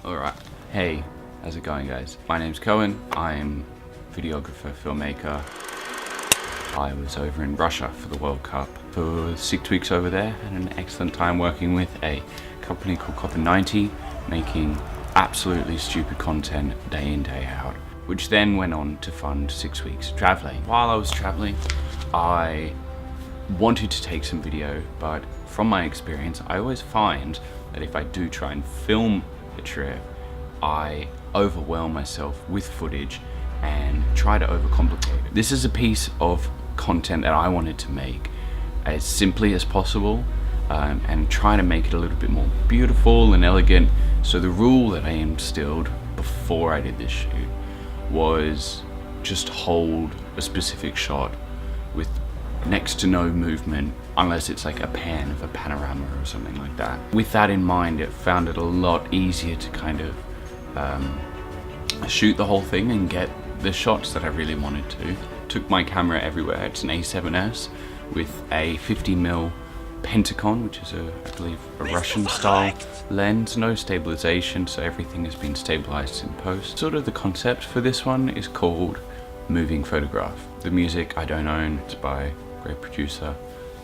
Alright, hey, how's it going guys? My name's Cohen, I'm videographer, filmmaker. I was over in Russia for the World Cup for 6 weeks over there. Had an excellent time working with a company called Copper90, making absolutely stupid content day in, day out, which then went on to fund 6 weeks of traveling. While I was traveling, I wanted to take some video, but from my experience, I always find that if I do try and film a trip, I overwhelm myself with footage and try to overcomplicate it. This is a piece of content that I wanted to make as simply as possible and try to make it a little bit more beautiful and elegant. So the rule that I instilled before I did this shoot was just hold a specific shot with next to no movement, unless it's like a pan of a panorama or something like that. With that in mind, it found it a lot easier to kind of shoot the whole thing and get the shots that I really wanted to. Took my camera everywhere. It's an A7S with a 50mm Pentacon, which is I believe a Russian style lens. No stabilization, so everything has been stabilized in post. Sort of the concept for this one is called moving photograph. The music I don't own, it's by a great producer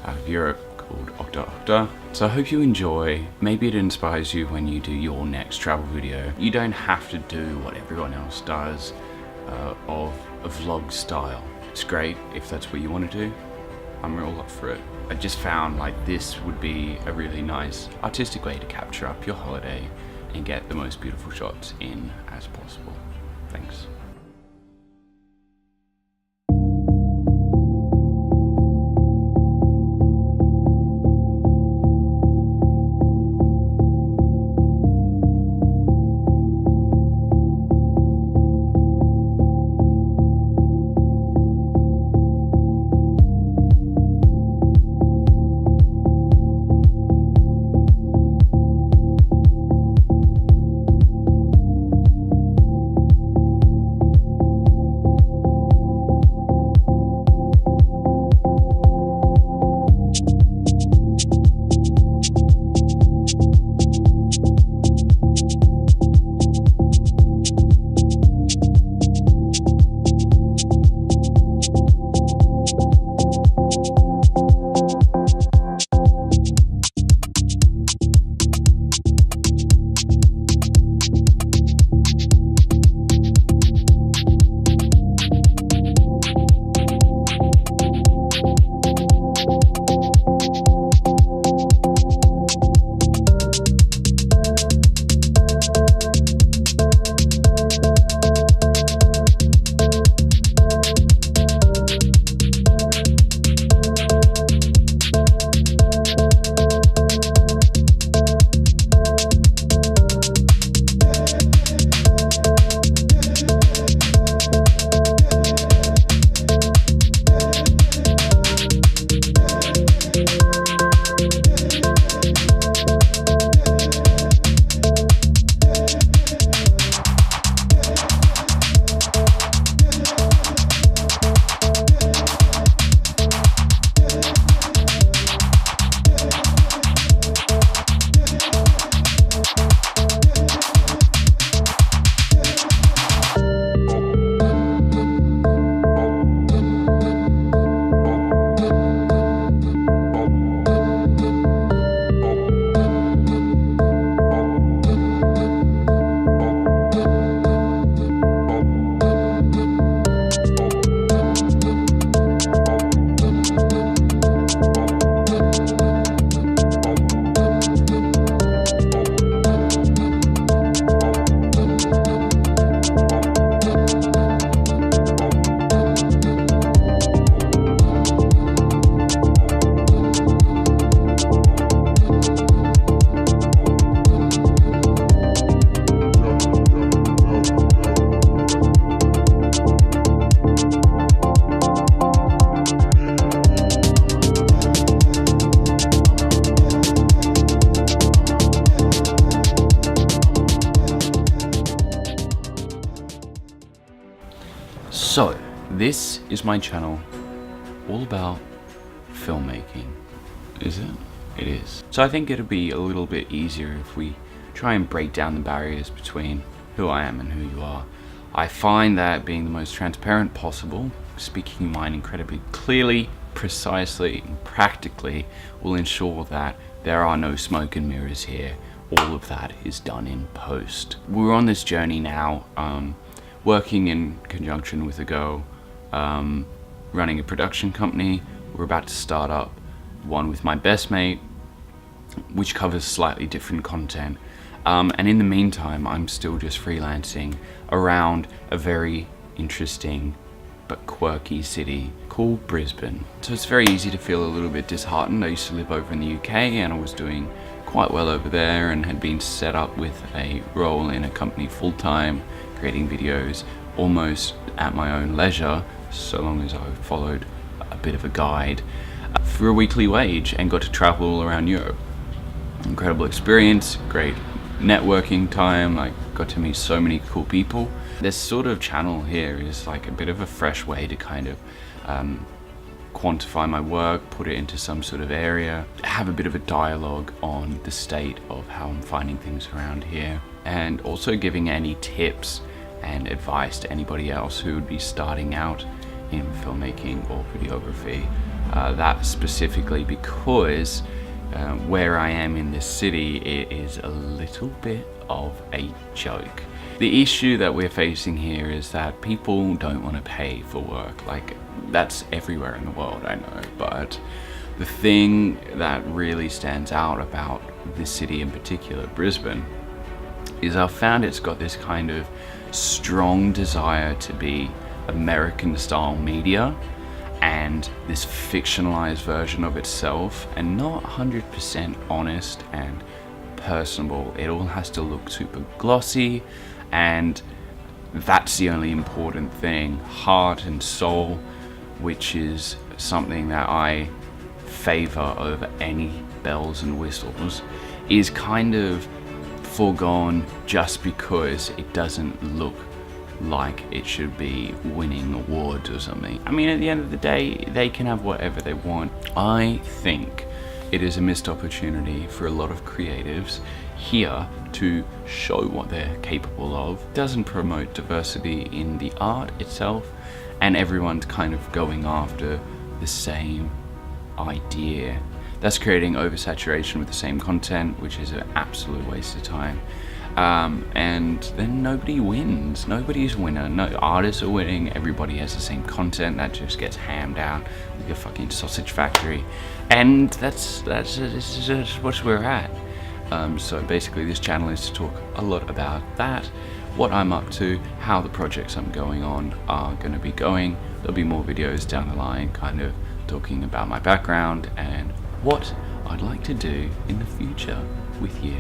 out of Europe called Octa. So I hope you enjoy. Maybe it inspires you when you do your next travel video. You don't have to do what everyone else does of a vlog style. It's great if that's what you want to do. I'm real up for it. I just found like this would be a really nice artistic way to capture up your holiday and get the most beautiful shots in as possible. Thanks. So, this is my channel, all about filmmaking. Is it? It is. So I think it'd be a little bit easier if we try and break down the barriers between who I am and who you are. I find that being the most transparent possible, speaking your mind incredibly clearly, precisely, and practically will ensure that there are no smoke and mirrors here. All of that is done in post. We're on this journey now, working in conjunction with a girl, running a production company. We're about to start up one with my best mate, which covers slightly different content. And in the meantime, I'm still just freelancing around a very interesting but quirky city called Brisbane. So it's very easy to feel a little bit disheartened. I used to live over in the UK and I was doing quite well over there and had been set up with a role in a company full-time, creating videos almost at my own leisure, so long as I followed a bit of a guide, for a weekly wage, and got to travel all around Europe. Incredible experience, great networking time, I got to meet so many cool people. This sort of channel here is like a bit of a fresh way to kind of quantify my work, put it into some sort of area, have a bit of a dialogue on the state of how I'm finding things around here, and also giving any tips and advice to anybody else who would be starting out in filmmaking or videography. That specifically because where I am in this city, it is a little bit of a joke. The issue that we're facing here is that people don't want to pay for work. Like, that's everywhere in the world, I know, but the thing that really stands out about this city in particular, Brisbane, is I've found it's got this kind of strong desire to be American style media and this fictionalized version of itself, and not 100% honest and personable. It all has to look super glossy, and that's the only important thing. Heart and soul, which is something that I favor over any bells and whistles, is kind of foregone just because it doesn't look like it should be winning awards or something. I mean, at the end of the day, they can have whatever they want. I think it is a missed opportunity for a lot of creatives here to show what they're capable of. It doesn't promote diversity in the art itself, and everyone's kind of going after the same idea. That's creating oversaturation with the same content, which is an absolute waste of time. And then nobody wins. Nobody's a winner. No artists are winning. Everybody has the same content that just gets hammed out like a fucking sausage factory. And that's what we're at. So basically this channel is to talk a lot about that, what I'm up to, how the projects I'm going on are going to be going. There'll be more videos down the line kind of talking about my background and what I'd like to do in the future with you.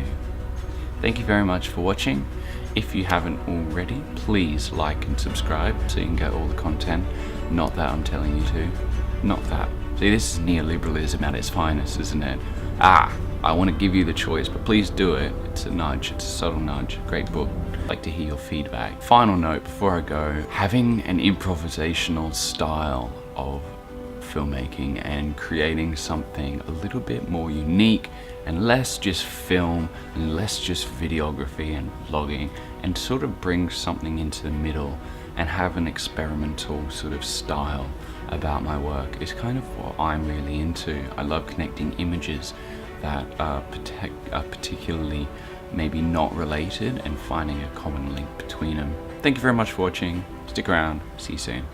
Thank you very much for watching. If you haven't already, please like and subscribe so you can get all the content. Not that I'm telling you to. Not that. See, this is neoliberalism at its finest, isn't it? I want to give you the choice, but please do it. It's a nudge, it's a subtle nudge. Great book. I'd like to hear your feedback. Final note before I go, having an improvisational style of filmmaking and creating something a little bit more unique and less just film and less just videography and vlogging, and sort of bring something into the middle and have an experimental sort of style about my work is kind of what I'm really into. I love connecting images that are particularly maybe not related and finding a common link between them. Thank you very much for watching. Stick around. See you soon.